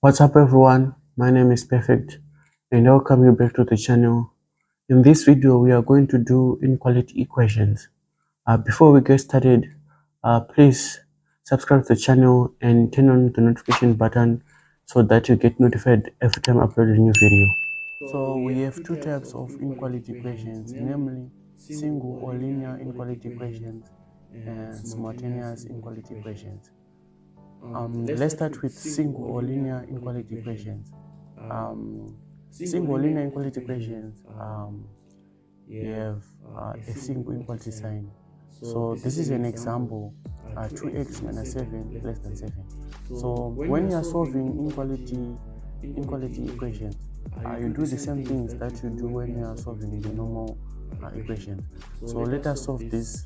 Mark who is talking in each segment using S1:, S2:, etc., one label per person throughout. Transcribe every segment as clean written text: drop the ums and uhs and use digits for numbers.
S1: What's up everyone, my name is Perfect and welcome you back to the channel. In this video we are going to do inequality equations. Before we get started, please subscribe to the channel and turn on the notification button so that you get notified every time I upload a new video. So we have two types of inequality equations, namely single or linear inequality equations and simultaneous inequality equations. Let's start with single or linear inequality equations. Single linear inequality equations, you have a single inequality sign. So this is an example, 2x minus 7 less than 7. So when you are solving inequality equations, you do the same things that you do when you are solving the normal equations. So let us solve this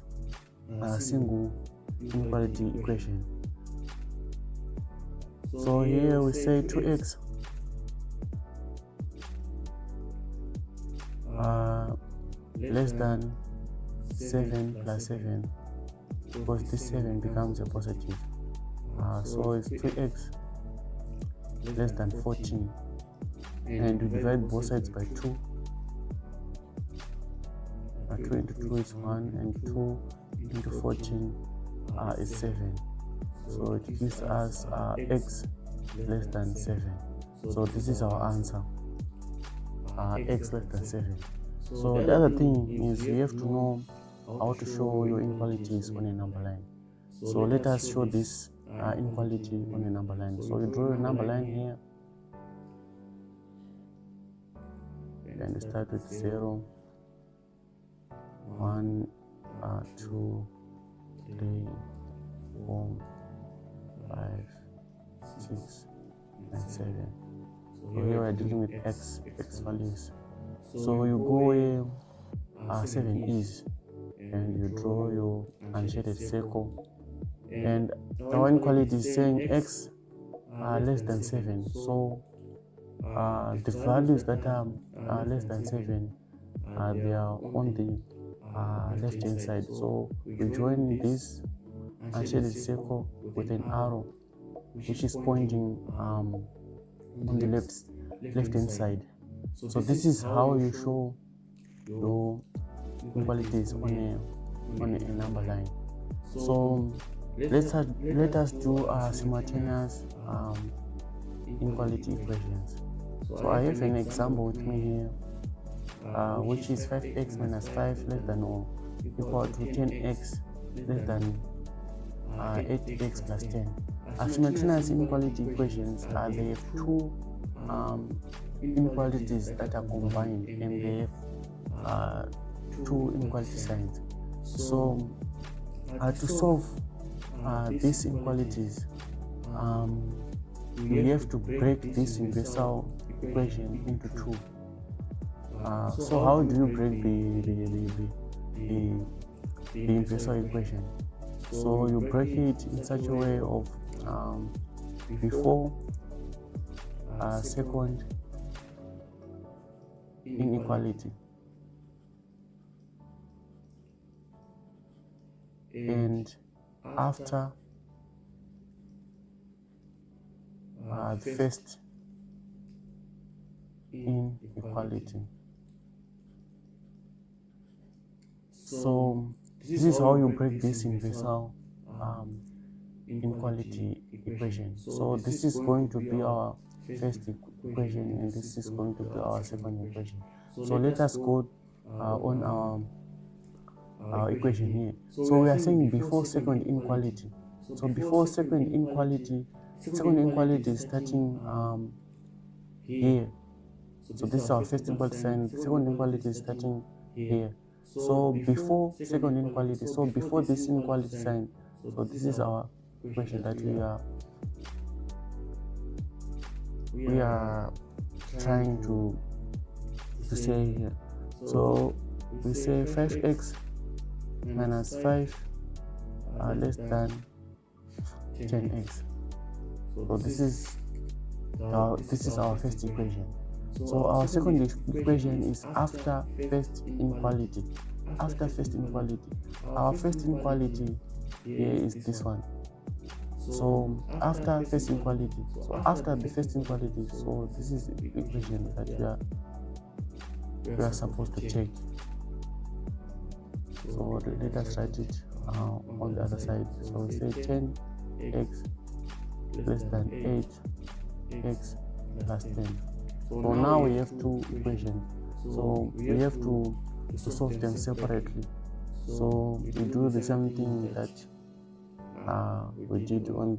S1: single inequality equation. So here we say 2x less than 7 plus 7, because this 7 becomes a positive. So it's 2x less than 14, and we divide both sides by 2. 2 into 2 is 1, and 2 into 14 is 7. So it gives us x less than 7. So this is our answer, x less than 7. So the other thing is you have to know how to show your inequalities on a number line. So let us show this inequality on a number line. So you draw a number line here, and you start with 0, 1, 2, 3, 4, 5, 6, and 7. So here we are dealing with x values. So you go where 7 is, and you draw your unshaded circle, and our inequality is saying x less than 7. So the values that are less than 7, they are on the left hand side. So we join this unshaded circle with an arrow which is pointing on the left hand side. So this is how you show your inequalities on a number line. So let us do simultaneous inequality equations. So I have an example with me here, which is 5x minus 5 less than or equal to 10x less than 8x plus 10. Simultaneous inequality equations, they have two inequalities that are combined, and they have two inequality signs. So to solve these inequalities, we have to break this universal equation into two. So how do you break the universal equation? So you break it in such a way of before second inequality, and after the first inequality. So this is how you break this universal inequality equation. So this is going to be our first equation, and this is going to be our second equation. So let us go on our equation here. So we are saying before second inequality. So before second inequality is starting here. So this is our first inequality sign. Second inequality is starting here. So before second inequality, so before this inequality sign, so this is our equation that we are trying to say here. So we say 5x minus 5 less than 10x. So this is our first equation. So our second equation is after first inequality. After first inequality, our first inequality here is this one. So after first inequality, so after the first inequality, so this is the equation that we are supposed to check. So let us write it on the other side. So we say 10x less than 8x plus 10. So now we have two equations. So we have to solve them separately. So we do the same thing that we did on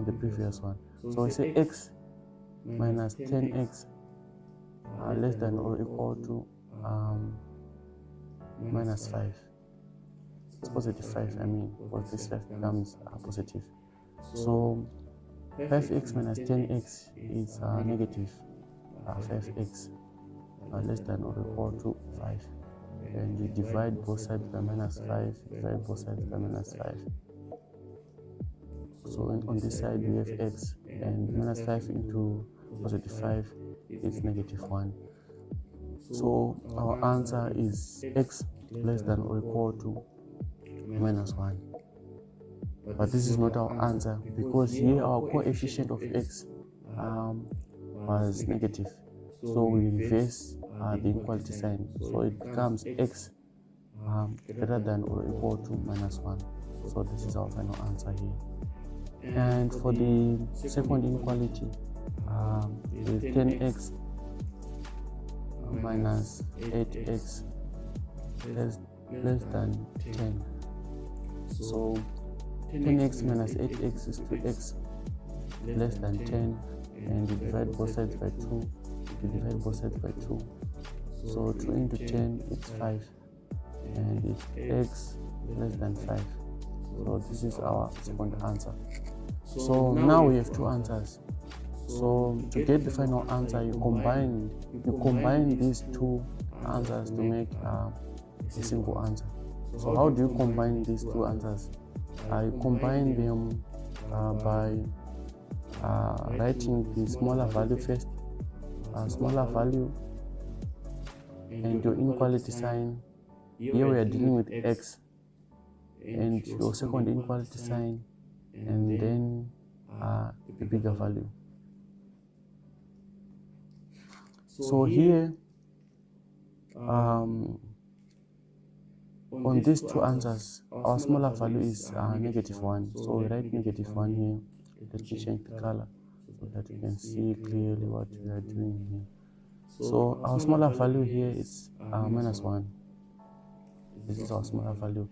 S1: the previous one. So we say x minus 10x less than or equal to minus 5. It's positive 5, I mean, because this 5 becomes positive. So 5x minus 10x is negative 5x less than or equal to 5. And you divide both sides by minus 5, divide both sides by minus 5. So on this side we have x, and minus 5 into positive 5 is negative 1. So our answer is x less than or equal to minus 1. But this is not our answer, because here our coefficient of x was negative. So we reverse the inequality sign. So it becomes x greater than or equal to minus 1. So this is our final answer here. And for the second inequality, is 10x minus 8x less than 10. So 10x minus 8x is 2x less than 10, and you divide both sides by 2. You divide both sides by 2. So 2 into 10 is 5, and it's x less than 5. So this is our second answer. So now we have two answers. So to get the final answer, you combine these two answers to make a single answer. So how do you combine these two answers? You combine them by writing the smaller value first, smaller value, and your inequality sign. Here we are dealing with x, and your second inequality sign, and then the bigger value. So here on these two answers, our smaller value is negative 1. So we write negative 1 here. Let me change the color so that you can see clearly what we are doing here. So our smaller value here is minus 1. This is our smaller value.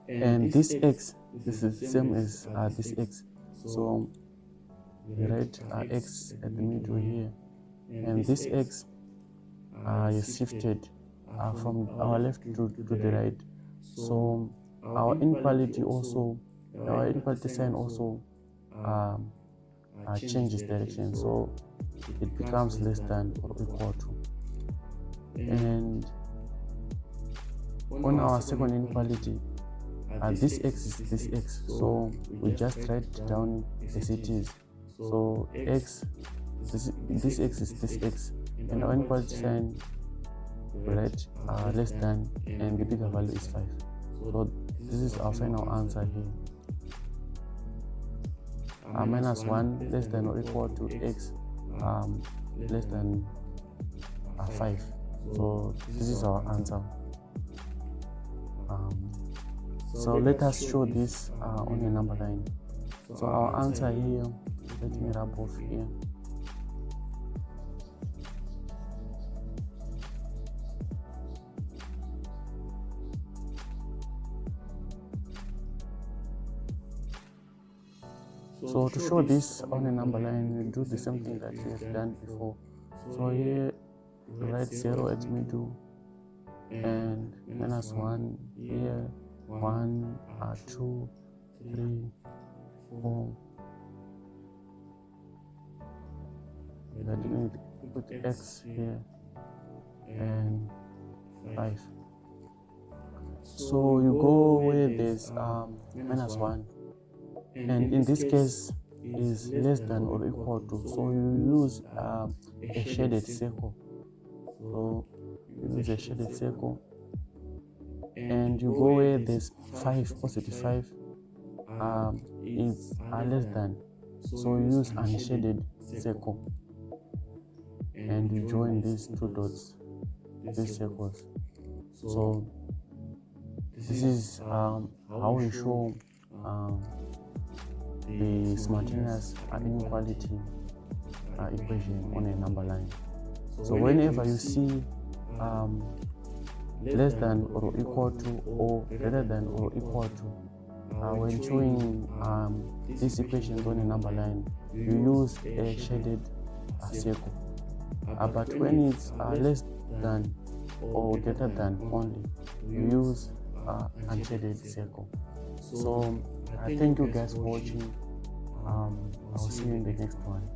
S1: And this x, this is the same as this x. So we write x at the middle here. And this x is shifted from our left to the right. So our inequality sign also changes direction. So it becomes less than or equal to. And on our second inequality, this x is this x. So we just write it down as it is. So x, this x is this x, and our inequality sign we write less than, and the bigger value is 5. So this is our final answer here. Minus 1 less than or equal to x less than 5. So this is our answer. So let us show this on a number line. So our answer here, let me rub off here. So to show this on a number line, we do the same thing that we have done before. So here we write 0 at middle, and minus 1 here, 1, 2, 3, 4. We are dealing with x here, and 5. So you go where there's minus 1. And in this case is less than or equal to, so you use a shaded circle. So you use a shaded circle, and you go where there's 5, positive 5, is less than, so you use unshaded circle and you join these two dots, these circles. So this is how we show the simultaneous inequality equation on a number line. So whenever you see less than or equal to or greater than or equal to, when showing these equations on a number line, you use a shaded circle. But when it's less than or greater than only, you use unshaded circle. So thank you guys for watching. I'll see you in the next one.